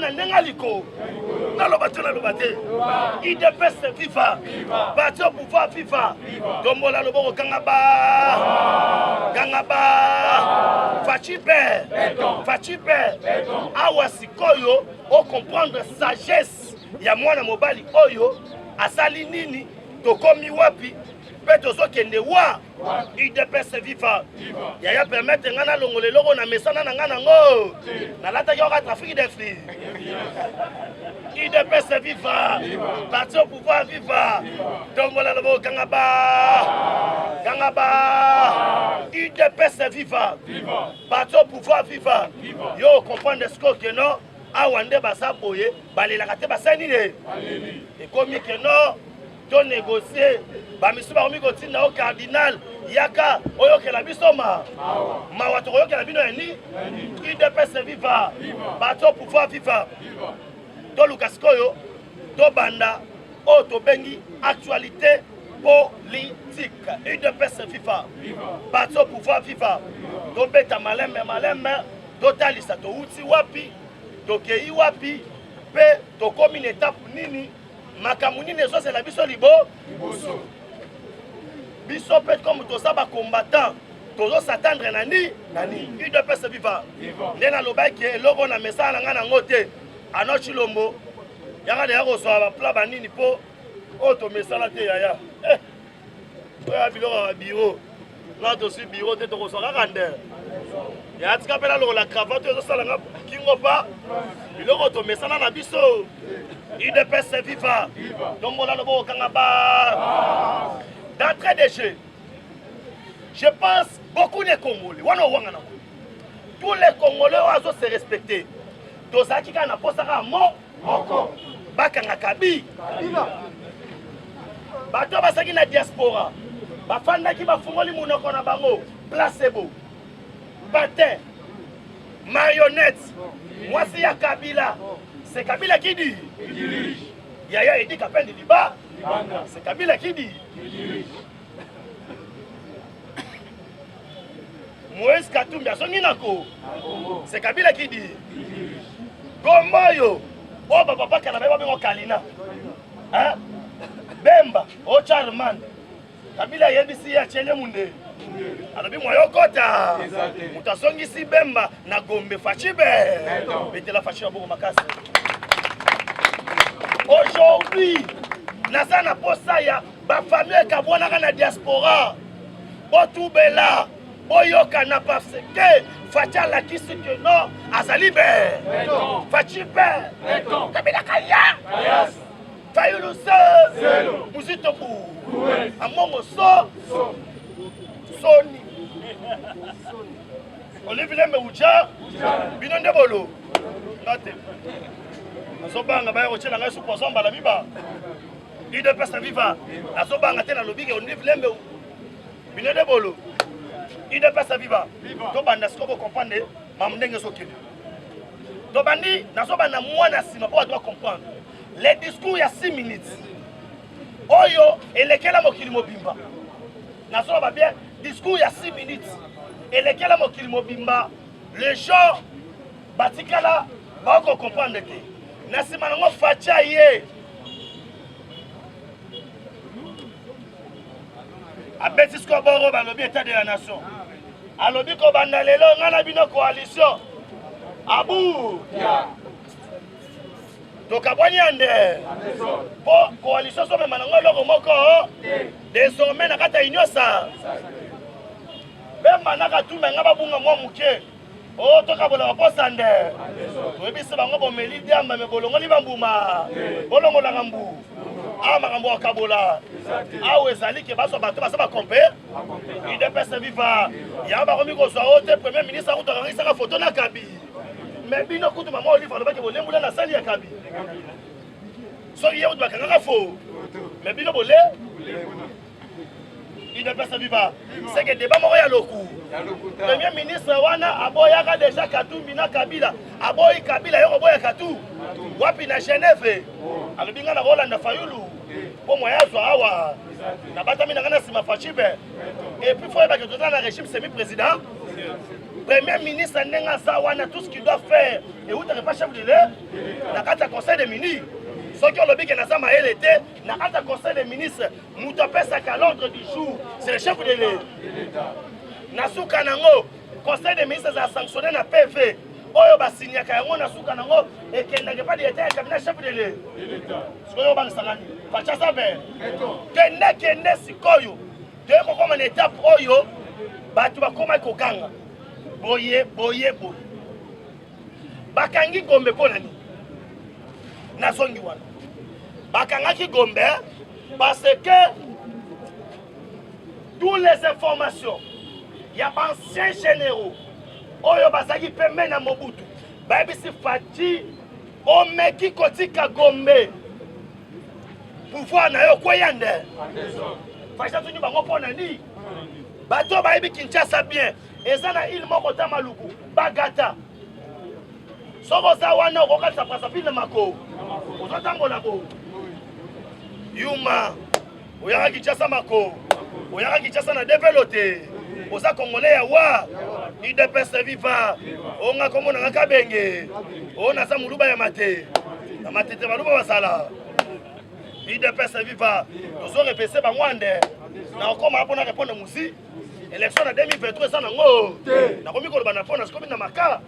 na nengaliko na lobate IDPS viva parti au pouvoir viva tombola loboko kangaba fachipe awa sikoyo o comprendre sagesse ya mwana mobali oyo asali nini tokomi wapi pe tozokende wa IDPS viva yaya permettre nga na longole loko na mesana na nga nango nalataki oka trafic d'influx IDPS viva parti au pouvoir viva tombola lobo kangaba IDPS viva parti au pouvoir viva yo comprendre ce que non awande basa boye balelaka te basani ne ekomi ke non to négocier bamisu bakomi kotinda o cardinal yaka oyokela biso mawa tokoyokela bino yani IDPS viva bato pouvoir viva toluka sikoyo tobanda oyo tobengi actualité politique IDPS viva bato pouvoir viva tobeta malembe totalisa touti wapi tokei wapi pe tokomi na étape nini makambo nini ezozela biso liboso biso peut comme toza bacombattant tozosatendre nani IDPS viva nde nalobaki eloko na mesala na ngai nango te ano chilombo yanga deya kozwa bapla banini mpo oyo tomesala te yaya oya biloko ya biro nga tosi biro te tokozwa kaka ndere ya tika mpena lokola cravate ezosalanga kingo pa biloko tomesana na biso IDPS viva tombola loboko kangaba d'entrée de jeu je pense beaucoup de Congolais wana owanga nango tous les Congolais oyo se respecter tozalaki kaka na posaka moko bakanga kabila bato basaki na diaspora bafandaki bafungoli munoko na bango placebo patin marionnette mwasi ya Kabila c'est Kabila qui dit Yaya Edi Kapende Liba c'est Kabila qui dit Moïse Katumbi asongi nako c'est Kabila qui dit Gomoyo o papa kana beba bengo Kalina hein Bemba o Charman Kabila yebisi ya chele munde alobi moyo kota mutasongisi Bemba na Gombe fachibe betela fachiba boko makasi aujourd'hui naza na posa ya bafamille kabwanaka na diaspora botubela boyoka na parce que fachi alakisi ke non azali be fachi be Kabila kaya fayulu se muzitopu amongo soni olivile me uja bino ndebolo ngate azobanga baye kochela ngai suposo mbala biba IDPS viva azobanga te na lobike olivile me bino ndebolo IDPS viva tobanda sikobo comprendre mamndenge sokende tobandi nazobanda mwana sima po doit comprendre les discours ya 6 minutes oyo elekela mokili mobimba nazoba bien discours ya 6 minutes elekela mokili mobimba les gens batikala bako comprendre te na sima nango facha ye abeti sko boro balobi état de la nation alobi ko banda lelo ngana bino coalition abu tokabwani ande po coalition so mema nango loko moko désormais na kata inyosa bemba nakatumba nga babunga mwa muke o tokabola baposa nde toyebisi bango bomeli diamba me bolongoli bambuma bolongolanga mbu awa makambo akabola awa ezali ke baso bato basa bakompe IDPS viva yango bakomi kozwa o te premier ministre akutu akangisaka foto na Kabi me bino kutu mama olive alobaki bolembula na sali ya Kabi soki ye kutu bakangaka fo me bino bole IDPS viva c'est que débat moko ya loku premier ministre wana aboyaka déjà Katumbi na Kabila aboyi Kabila yo boya Katu wapi na Genève alobinga na Rolanda Fayulu po moyazo awa na batami na ngana sima fachibe et puis faut ba que total na régime semi président Premier ministre Nenga Zawana, tout ce qu'il doit faire. Et où tu n'es pas chef de l'État, dans le conseil des ministres. Ceux qui ont le bic Nazama LT, dans le conseil des ministres, nous tapons à l'ordre du jour. C'est le chef de l'État. Nasuka Nango, conseil des ministres a sanctionné la PV. Oyo ba signé Kayango Nasuka Nango et qu'il n'a pas d'État cabinet chef de l'État. Ce que vous avez dit, Facha Saber. Kende Sikoyo. De comme une étape Oyo, tu vas comme Kokanga. Boye. Bakangi Gombe Ponani. Nazongi wana. Bakangaki Gombe parce que toutes les informations, il y a anciens généraux. Oyo bazaki pembe na Mobutu. Babi si Fati o meki kotika Gombe. Pouvoir na yo koyande. Facha tuni bango pona ni. Bato babi Kinshasa bien. Ezana il moko ta maluku. Bagata. Soko za wana okokasa pasapine mako. Ozotambola bo. Yuma. Oyaka Kinshasa mako. Oyaka Kinshasa na développer. Oza Congolais ya wa. IDPS viva. Onga komona ngakabenge. Ona sa muluba ya mate. Na matete baluba basala. IDPS viva. Tozo repese bangwande. Na okoma hapo na répondre musi. Élection en 2023 ça nango. Na komi ko bana pona skomi na maka.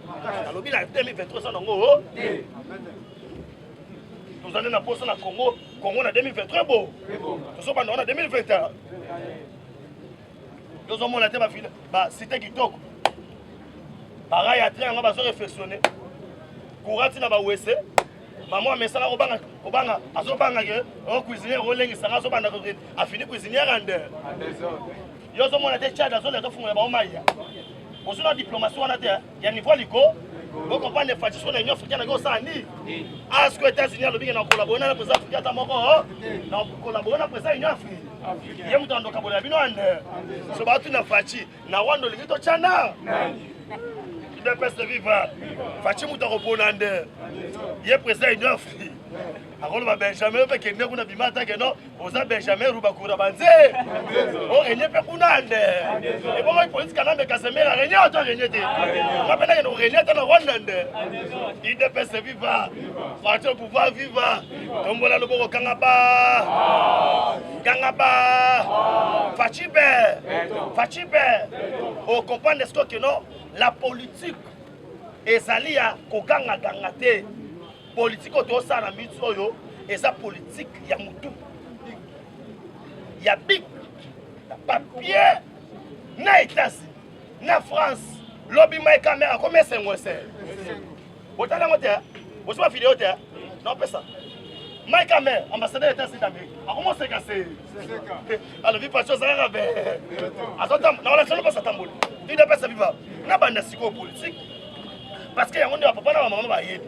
Na lobi na 2023 ça nango. Nous allons na poste na Congo na 2023 beau. Tozo bana na 2021. Nous avons la tête ba cité kitoko. Pareil à train on va se réflexionner. Courati na ba wese. Maman mesala obanga azobanga ke o cuisinier rolengi sanga azobanda ko afini cuisinier ande. Yo zo mona te tchada zo le to funga ba o maya. Osuna diplomatie wana te ya niveau liko. Vous comprenez les factions de l'Union africaine qui sont en Est-ce que les États-Unis ont collaboré avec les présidents africains ont collaboré avec les présidents de l'Union africaine? Il y a des gens qui ont collaboré avec nous. Ce bateau n'a pas fait. N'a pas de l'Union africaine. Il ne peut pas vivre. Fachi mouta reponande. Il y a président de l'Union africaine. Alors Benjamin fait que nous avons bimata que non, oza Benjamin Rubakura banze. O renye pe kunande. Et bon les politiques na me kasemera renye auto renye te. On peut que renye ta na wandande. Il ne peut se vivre. Fachi pouvoir vivre. Tombola loboko kangaba. Fachi be. O comprendre ce que non, la politique ezali ya kokanga gangate. Politique autour na mitsoyo et sa politique ya mutu ya big ya papier na États-Unis na France lobby my caméra combien c'est moi c'est otala mote vous pas vidéo te non pas ça my caméra ambassadeur des États-Unis d'Amérique a comment c'est cassé alors vi pas chose ça rabe azotam na wala solo pas ça tamboli il ne pas ça vivre na banda siko politique parce que yango ndio papa na maman ba yebi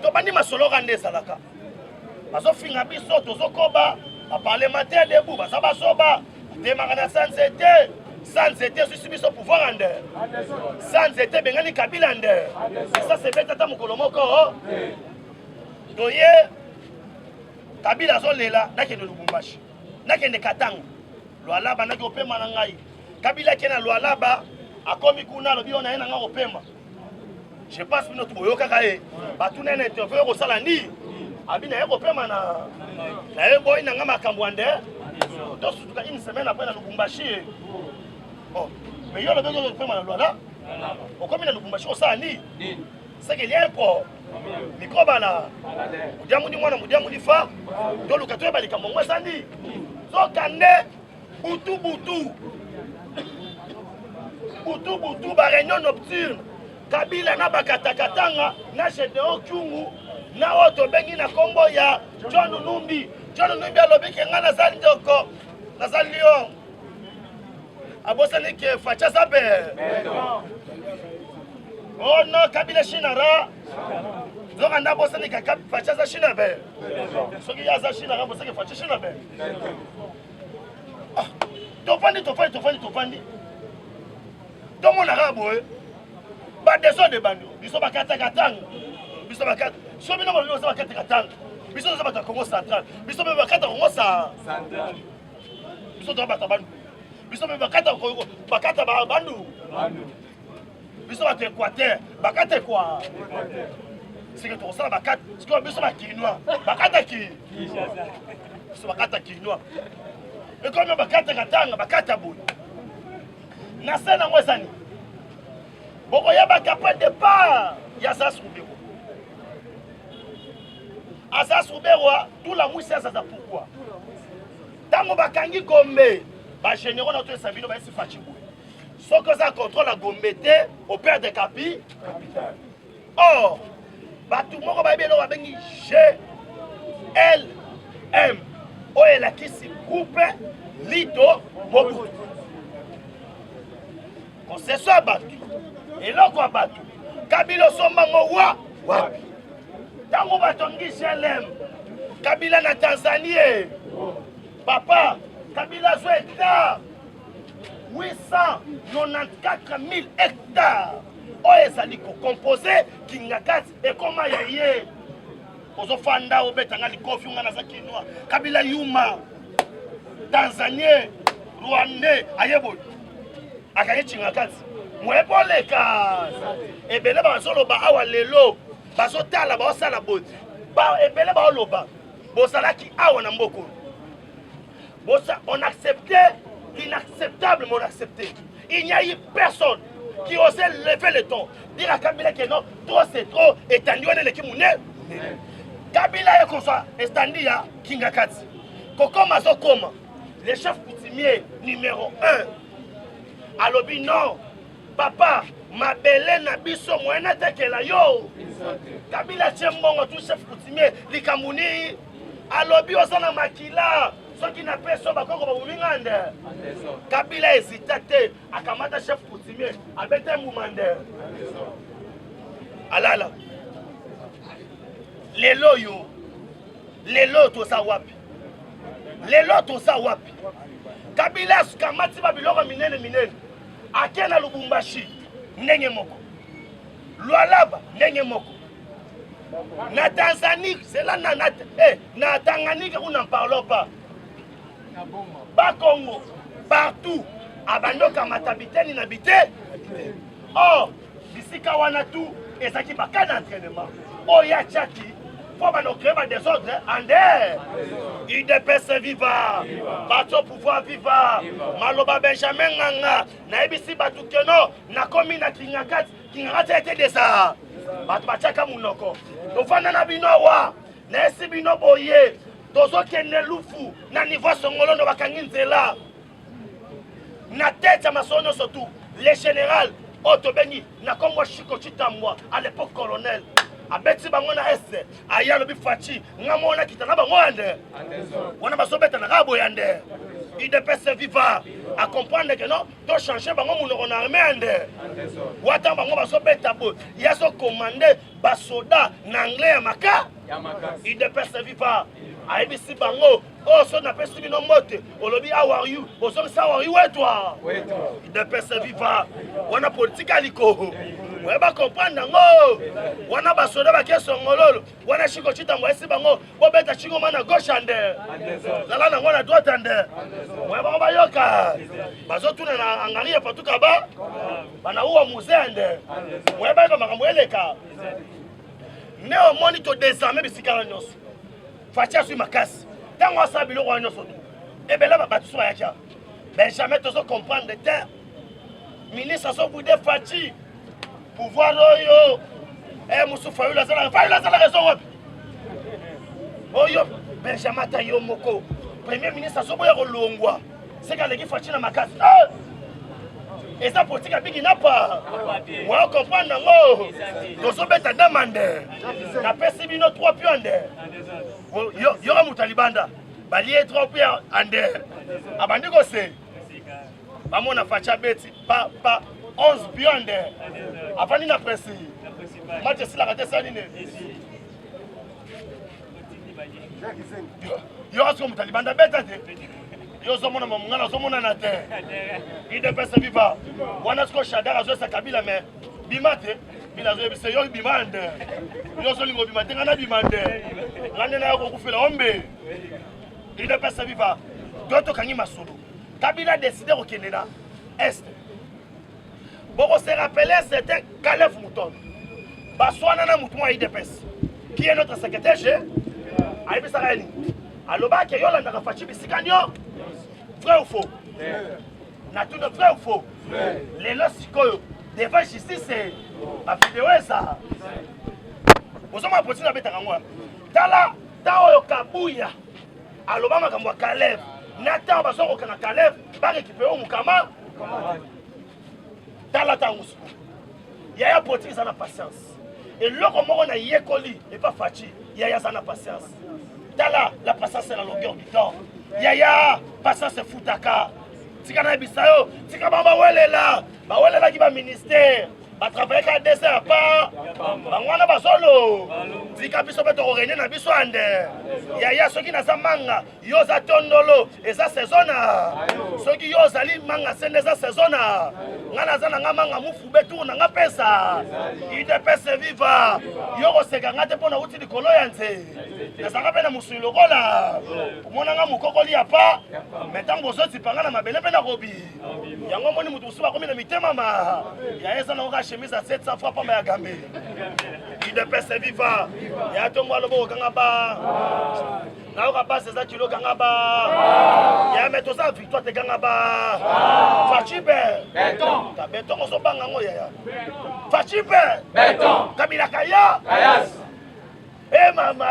to bandi masolo rande salaka bazo finga biso tozo koba a parlementaire debout baza basoba démarrer sans c'était sur biso pouvoir ande sans c'était bengani kabila ande ça c'est fait tata mukolo moko doye kabila zo lela nakende Lubumbashi nakende Katanga lwalaba naki opema na ngai kabila kena lwalaba akomi kuna lobi ona ena nga opema. Je pense que notre boyo kakae batuna na interview ko sala ni abina yeko pema na boy na ngama kambwande to sutuka une semaine après na Lubumbashi oh mais yo le bezo pema na lwala o comme na Lubumbashi ko sala ni c'est que lien pour micro bana mudiamu ni mwana mudiamu ni fa to lukato balika mongwa sandi zo kande butu ba réunion nocturne Kabila na bakatakatanga na Gédéon Kyungu na oto bengi na kombo ya John Numbi alobi ke nga nazali ndoko nazali lion abosani ke Facha Sabe oh no Kabila Shinara zoka nda bosani ke Facha za Shinabe soki ya za Shinara bosani ke Facha Shinabe tofandi tomo na rabo ba deso de bando biso bakata katanga biso bakata so bino ba biso bakata katanga biso zo ba Congo central biso ba bakata Congo central biso to ba bando biso ba bakata ba bandu biso bato Équateur bakate quoi c'est que tu ça bakate c'est que biso ba Kinois bakata ki biso bakata Kinois et comme bakata katanga bakata boy na sana ngwesani boko ya bakapa départ ya ça soubero asa soubero tout la mousse ça pourquoi tango bakangi Gombe ba généraux na to sabino ba esi fachibu so que ça contrôle la Gombe au père de capital or batu moko ba belo ba bengi GLM o ela kisi coupe lito mobutu on se soit battu et là quoi battu Kabila somba ngowa wapi tango batongi GLM Kabila na Tanzanie papa Kabila zo hectare 894 000 hectares oyo ezali composé kingakati ekoma yeye ozofanda obetanga likofi nga naza Kinois Kabila yuma Tanzanie Rwanda ayebo akaye kingakati mweboleka ebele bazoloba awa lelo bazotala baosala bote ebele baoloba bosalaki awa na mboko on acceptait l'inacceptable, mais on acceptait. Il n'y a eu personne qui osait lever le ton. Dire à Kabila que non, trop c'est trop, et Tandiouane le Kimoune. Kabila est comme ça, et Tandia Kingakati. Koko Mazo Koma, le chef coutumier numéro 1. Alobi non, papa, ma belle Nabiso, moi n'attaque la yo. Kabila Tchembongo, tout chef coutumier, Likamouni. Alobi Osana Makila. Ceux qui n'appellent ça, Kabila hésité, akamata chef coutumier, avec un moumande. Alala. Les lots, tout ça wapi. Les lots, tout ça wapi. Kabila, kamati babiloko minene. Akena Lubumbashi, nenge moko. Lualaba, nenge moko. Na Tanzanie, c'est là, na Tanganyika, on n'en parle pas. Bas Congo, partout, Abandoka Matabiteni n'habité. Or, d'ici Kawanatu, et ça qui va qu'un entraînement. Oh, ya Tchaki, faut pas nous créer des ordres, André. Il dépêche viva, bateau pouvoir viva, Maloba Benjamin Nanga, Naibisi Batukeno, Nakomi na Kingakat, Kingakat était des ça. Batbachaka Mounoko, Nofana Binowa, Nesi Bino Boye. Tozo kene lufu na niveau songolo no bakangi nzela na tête ya masono surtout les général Otobengi na Kongo Chiko Chitambwa à l'époque colonel abeti bango na est aya lobi fachi ngamona kitana bango ande wana basobeta na rabo yande il dépêche viva à comprendre que non to changer bango munoko na armée ande wata bango basobeta bo yaso commander basoda na anglais ya maka il dépêche viva aibisi bango oh so na pesi bino mote olobi how are you oso sa how are you toi il dépêche viva wana politique aliko ouais ba comprendre ngo wana basoda ba keso ngololo wana Chiko Chitambo esi bango bo beta Chiko mana gauche ande lala na ngona droite ande ouais ba ba yoka bazo tuna na angalia patuka ba bana uwa musée ande ouais ba makambo eleka neo monitor désarmer bisikala nyos facha sur ma casse tant on sa biloko nyos et ben là ba batu so yakia Benjamin tozo comprendre de terre ministre so boudé fachi pouvoir oyo musu Fayulu la raison oyo Benjamin Tayo Moko premier ministre so boya kolongwa c'est quand les fachi na makasi et ça politique a bigi na pas moi comprendre ngo tozo beta demande na pesi bino 3 pions ande yo ra mutalibanda balie 3 pions ande abandi ko se bamona facha beti pa 11 pions ande afani na presi match sila kate sanine yo asko mutalibanda beta te yo somona mongala somona na te il dépêche viva wana sko shadara zo sa Kabila mais bimate bila zo bise yo bimande yo so lingo bimate ngana bimande ngane na ko kufela ombe il dépêche viva doto kangi masolo Kabila décidé ko kenena est Bon, se rappeler, c'était Calef Mouton. Baswanana Mouton IDPS, qui est notre secrétaire général. Aïbisarali. Aloba ke Yolanda Fachi Bisikanyo. Vrai ou faux? Na tout vrai ou faux? Les lorsikoyo devant justice c'est la vidéo ça. Vous avez apporté la bête à moi. Tala Tao Kabuya. Aloba makambo Caleb. Nata baso kana Caleb ba récupérer Mukama. Tala Tangus. Yaya apporté ça na patience. Et l'autre moment on a yekoli et pas Fachi. Yaya ça na patience. Tala, la patience c'est la longueur du temps. Yaya, patience c'est foutaka. Tika na bisayo, tika bamba wele la qui va ministère. Ba travailler ka dessert pas. Ba ngwana ba solo. Tika biso beto réunion na biso ande. Yaya soki na manga, yo za tondolo, eza saisona. Soki yo zali manga sende za saisona. Ngana za nga manga mufu betu na nga pesa. Ide pesa viva. Yo ko seka ngate pona uti likolo ya nze. Na sanga pe na musuli lokola. Mona nga mukokoli ya pa. Metango zo tipanga na mabele pe na robi. Yango moni mutu suba komi na mitema ma. Ya eza na nga chemise à 700 francs pour ma gambe. Ide pesa viva. Ya to ngwa lobo kanga ba. Na oka ba 16 kilo kanga ba. Ya meto sa victoire te kanga ba. Fachibe. Beton. Ta beton ko so banga ngo ya. Fachibe. Beton. Kabila kaya. Kayas. Eh mama,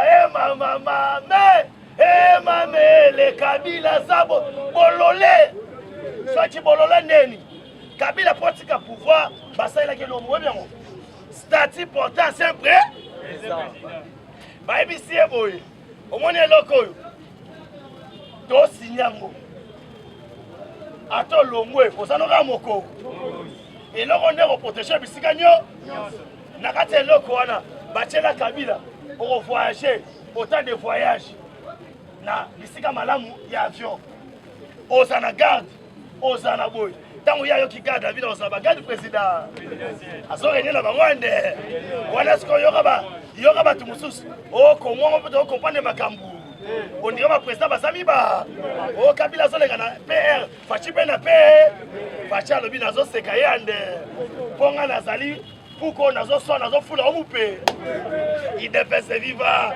le Kabila sabo bololé. Soit bololé neni. Kabila politique à pouvoir, basa il a que l'homme bien. Statut portant sempre. Ba ibisi boy. Au moins loko. To sinyango. Ato lomwe, osanoka moko. Et là on est au protéger bisikanyo. Nakate loko wana, bachela Kabila. Pour voyager, autant de voyages. Na bisika malamu ya avion. Osana garde, osana boy. Tant qu'il y a qui garde la vie dans sa bagage du président. Azorene na bangwande. Wana sko yoka tumusus. Oh comment on peut comprendre makambu. On dirait ma président basami ba. Oh Kabila zolega na PR, fachi pe na PR. Fachi alobi nazo sekayande. Ponga nazali Pourquoi nazo fula omupe. Il dépêche viva.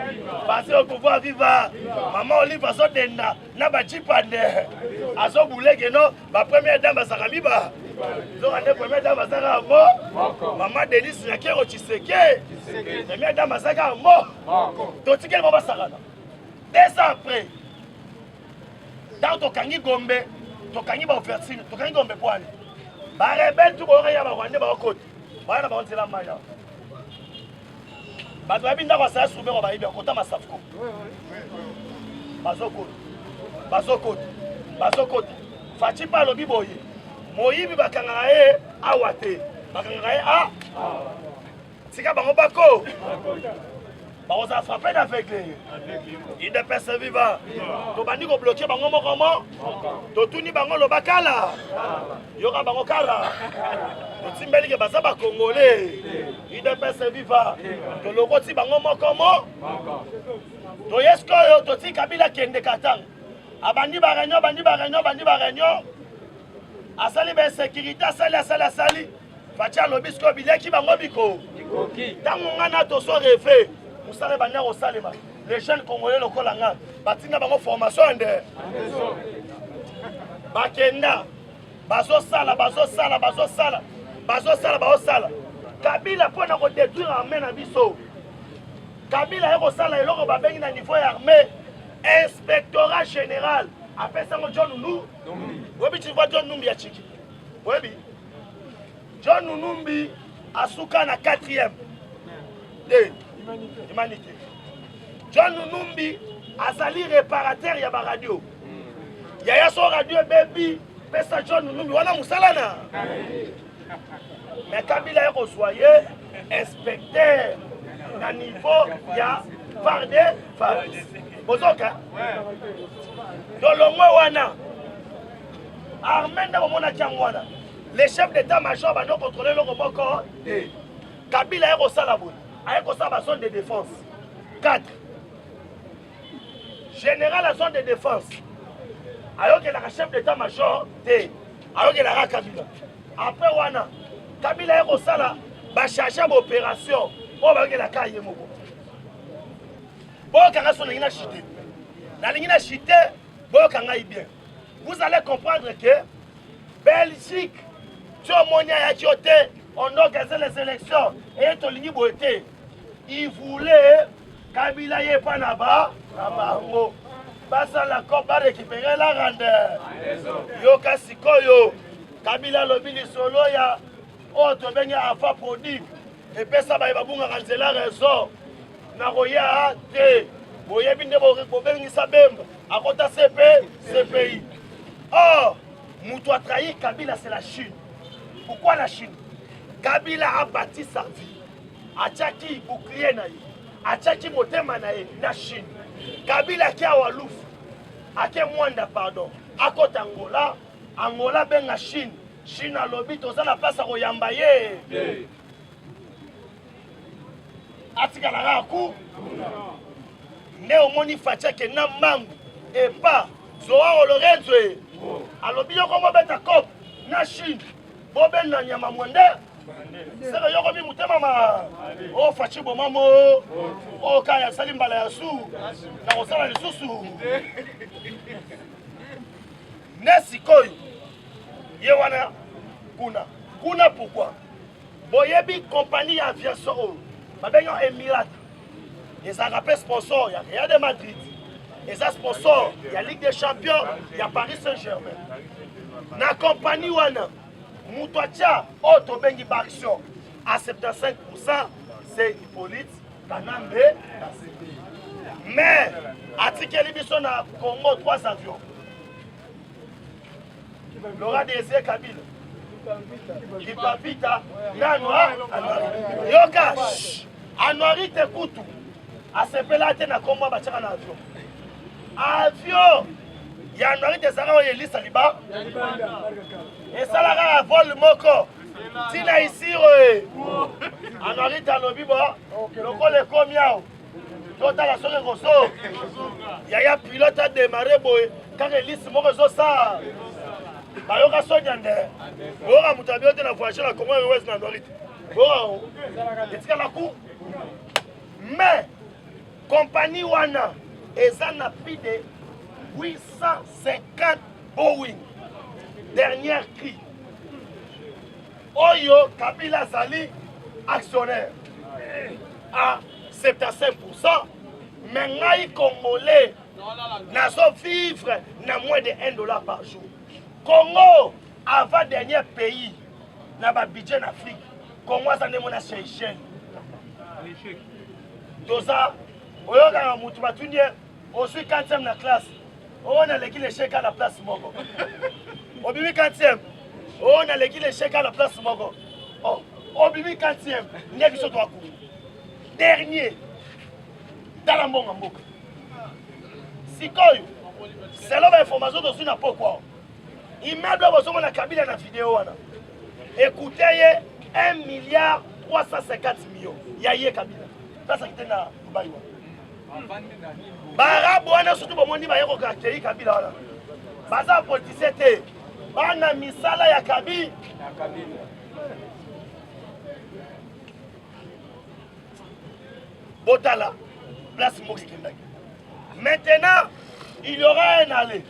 Passer au pouvoir viva. Maman Olive azo denda na ba chipande. Azo bouleke no ba première dame basakami ba. Donc la première dame basaka mo. Maman Denis Nyakero Tshiseke. Première dame basaka mo. To tikele ba basaka. 2 ans après. Dans to kangi gombe, to kangi ba offertine, to kangi gombe poale. Ba rebelle tu ko ya ba Rwanda ba kote. Bana ba onzela maya. Ba to abinda kwa sa sube ko ba ibi kota masafko. Bazoko. Fachi pa lobi boye. Moyibi bakanga e awate. Bakanga e a. Sika bango bako. Ba oza frapper d'aveugle. Il ne peut se vivre. To bandi ko bloquer bango moko. To tuni bango lo bakala. Yoka bango kala. Timbeli ke baza ba congolais IDPS viva to lokoti bango moko to yesko yo to ti Kabila kende katang abandi ba réunion asali ba sécurité asali facha lobisko bileki bango biko tango ngana to so refait musale banya ko salema les jeunes congolais lokola nga batinga bango formation ande bakenda bazo sala Kabila pour nous détruire l'armée na biso. Kabila est sala eloko ba bengi na niveau armée inspectorat général après ça John Numbi. Webi tu vois John Numbi a chiki. Webi John Numbi asuka na 4e de humanité. John Numbi azali réparateur ya ba radio. Yaya so radio baby pesa John Numbi wana musalana. Mais Kabila est reçoyé inspecteur à niveau ya Farde Faris. Bozoka. Dolongo wana. Armenda bomona kiangwana. Les chefs d'état-major va donc contrôler le roboko. Kabila est resala boy. Avec sa zone de défense. 4. Général la zone de défense. Alors que la chef d'état-major T. Alors que la Kabila. Après wana Kabila eko sala ba charger ba opération o ba ngela kaye moko boka ngaso na chité na lingina chité boka ngai bien vous allez comprendre que Belgique tu monia ya chioté on organise les élections et to lingi boité il voulait Kabila ye pa na bango basa la koba récupérer la grandeur yoka sikoyo Kabila lobili solo ya autre benga afa produit et pesa ba babunga kanzela raison na roya te boye binde bo bengi sabemba akota CPI. Oh, mutu a trahi Kabila, c'est la Chine. Pourquoi la Chine? Kabila a bâti sa vie. Achaki bouclier na ye. Achaki motema na ye na Chine. Kabila ki a walouf. Ake mwanda pardon. Akota Angola. Angola benga Chine. Chine a lobby toza la place a koyamba ye. Atika la raku. Ne omoni fatia ke na mangu. Et pas. Zoa Lorenzo. Alobi yoko mo beta kop na Chine. Boben na nyama mwende. Sera yoko bi mutema ma. O fachi bomamo. O kaya salimbala ya su. Na osala lisusu. Nesi koyo. Ye wana kuna pourquoi? Boyebi compagnie aviation. Babenyo Emirat. Ils ont rappelé sponsor, il y a Real de Madrid. Ils ont sponsor, il y a Ligue des Champions, il y a Paris Saint-Germain. La compagnie wana Moutouatia, autre bengi action à 75%, c'est Hippolyte Kanambe. Mais à Tikeli Bisson na Congo 3 avions. Laura Désir Kabila. Kipapita, Nanwa, Yoka, Anwari Tekutu. A ce là na Congo bataka na avion. Avion ya Anwari Tezara Oyeli Saliba. Et ça la vol moko. Tina ici Anwari Talobi ba. Loko le komiao. Tota la soke roso. Yaya pilote a démarré boy. Quand Elise moko zo ça. Bayoka sonyande. Ora mutabiote na voiture la Congo West na Anwari. Ora. Etika la coup. Mais compagnie wana eza na plus de 850 Boeing dernière cri oyo Kabila zali actionnaire à 75%, mais ngai congolais nazo vivre na moins de $1 par jour. Congo avant dernier pays na ba budget en Afrique. Congo ça ne mona Seychelles. Doza oyoka mutu batunye osui 4e na classe. On a l'équipe l'échec à la place moko. Obibi 4e. On a l'équipe l'échec à la place moko. Oh, obibi 4e. N'y biso to aku. Dernier. Dans la mbonga mboka. Sikoyo. C'est là l'information dessus na pourquoi. Immeuble bozomo na Kabila na vidéo wana. Écoutez 1,350 millions. Yaye Kabila. Ça qui était na Dubaï. Barabu wana surtout bomoni ba yeko kakei Kabila wana. Baza politicien te. Bana misala ya Kabila. Botala. Place Moki Kendaki. Maintenant, il y aura un aller.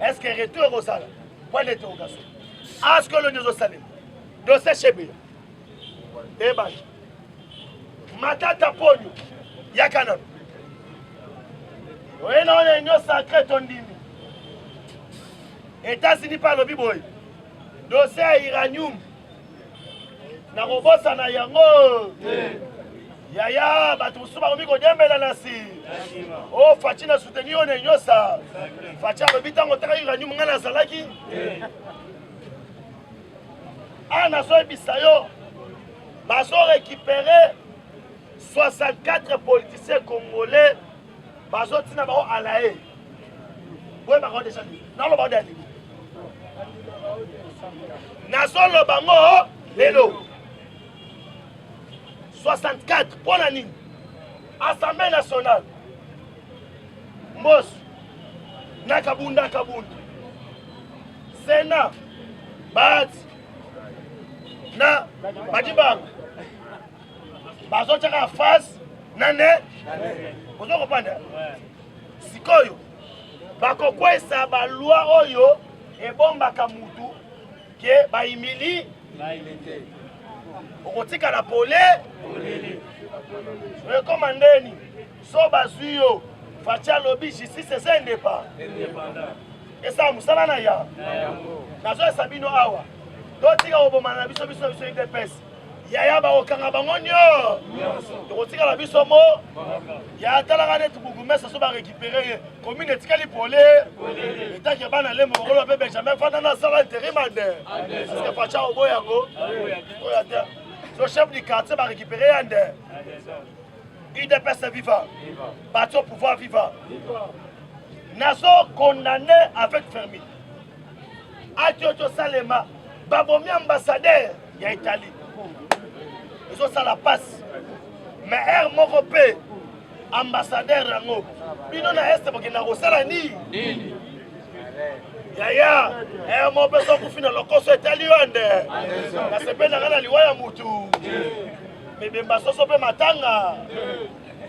Est-ce que retour au salaire? Point d'interrogation. Est-ce que le nous au salaire? Dossier Chébé. Eh ben. Matata Ponyo. Yakana. Oui, non, on est une sacrée tondini. États-Unis par le biboy. Dossier Iranium. Na robosa na yango. Yaya, batusuba komiko dembela nasi. Oh, Fatina soutenir on est nyosa. Fatia le bitango taka Iranium ngana salaki. Ana so bisayo. Baso récupérer 64 politiciens congolais. Baso tina bao alae. Ouais, bah déjà. Non le bordel. Naso le bango lelo. 64 pour la ligne. Assemblée nationale. Mos. Nakabunda Kabunda. Sénat. Bat. na Badibang. Bazo tchaka face nane. Vous comprenez? Sikoyo. Bako kwesa ba loi oyo e bombaka mutu ke ba imili okotika la pole recommandeni so bazuyo fatia lobby justice c'est indépendant et ça musala na ya nazo sabino awa totika obomana biso idps yaya ba okanga bango nyo tokotika la biso mo ya talaka net bugumesa so ba récupérer commune etikali pole eta ke bana le mokolo pe Benjamin fana na sala intérim ande parce que fatia oboyango oya le chef du quartier va récupérer ande idps vivant bateau pouvoir vivant nazo condamné avec fermi atioto salema babomi ambassadeur ya Italie. Ils ont ça la passe. Mais er mokopé ambassadeur rango. Bino na est porque na rosala ni. Yaya, mo beso kufina lokoso italiande. Na sepe na ngana liwaya mutu. Mais bemba soso pe matanga.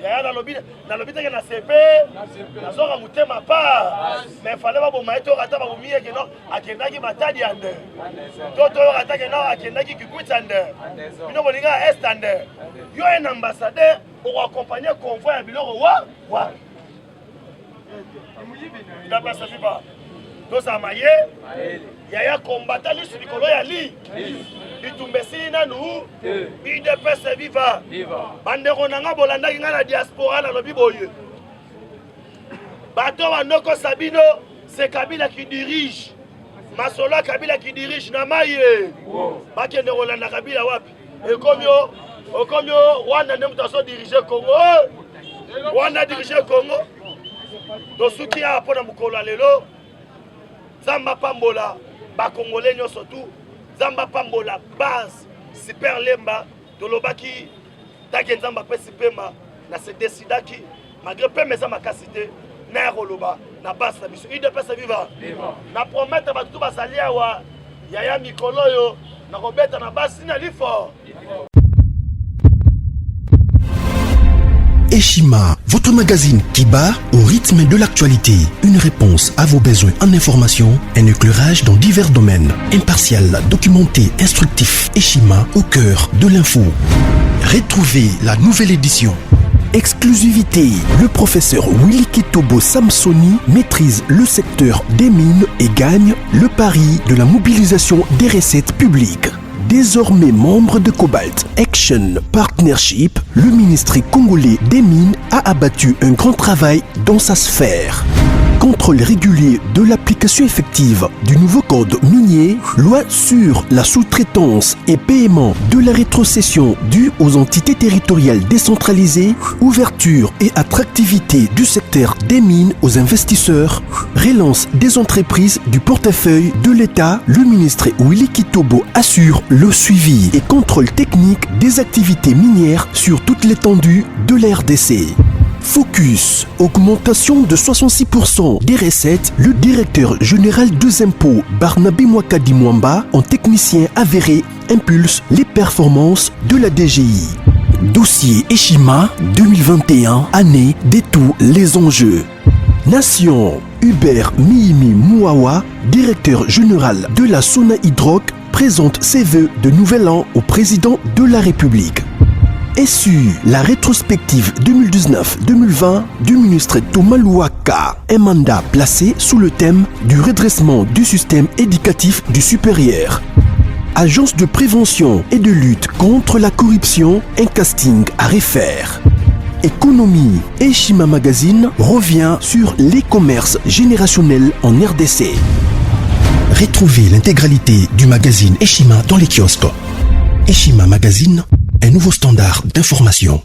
Yaya na lobi te na sepe. Na zoka mutema pa. Mais fallait ba boma eto kata ba bomiye ke no akendaki matadi ande. Toto atake no akendaki kikutsande. Bino bolinga est ande. Yo un ambassadeur pour accompagner convoi ya biloko wa. Il a pas ça pas. Toza maye. Yaya combattant li likolo ya li. Itumbesi nanu idps viva bandeko nanga bolandaki nga na diaspora na lobi boye bato wanoko sabino c'est Kabila qui dirige Masola Kabila qui dirige na maye bakende kolanda Kabila wapi okomyo wana nde mutu aso dirige Congo wana dirige Congo tosuki ya mpona mokolo lelo zamba pambola bakongole nyonso tu Zamba pambola base super lemba tolobaki take nzamba pe sipema na se décidaki malgré peu mes amakasité na roloba na base na biso idps viva na promettre batu basali awa yaya mikolo yo na kobeta na base na lifort. Eshima, votre magazine qui bat au rythme de l'actualité. Une réponse à vos besoins en information, un éclairage dans divers domaines. Impartial, documenté, instructif. Eshima au cœur de l'info. Retrouvez la nouvelle édition. Exclusivité, le professeur Willy Kitobo Samsoni maîtrise le secteur des mines et gagne le pari de la mobilisation des recettes publiques. Désormais membre de Cobalt Action Partnership, le ministère congolais des Mines a abattu un grand travail dans sa sphère. Contrôle régulier de l'application effective du nouveau code minier, loi sur la sous-traitance et paiement de la rétrocession due aux entités territoriales décentralisées, ouverture et attractivité du secteur des mines aux investisseurs, relance des entreprises du portefeuille de l'État, le ministre Willy Kitobo assure le suivi et contrôle technique des activités minières sur toute l'étendue de la RDC. Focus, augmentation de 66% des recettes, le directeur général des impôts Barnabé Mwakadi Mwamba, en technicien avéré, impulse les performances de la DGI. Dossier Eshima 2021, année de tous les enjeux. Nation, Hubert Mihimi Mouawa, directeur général de la Sona Hydroc, présente ses vœux de nouvel an au président de la République. SU, la rétrospective 2019-2020 du ministre Thomas Louaka, un mandat placé sous le thème du redressement du système éducatif du supérieur. Agence de prévention et de lutte contre la corruption, un casting à refaire. Économie, Eshima Magazine revient sur les commerces générationnels en RDC. Retrouvez l'intégralité du magazine Eshima dans les kiosques. Eshima Magazine, un nouveau standard d'information.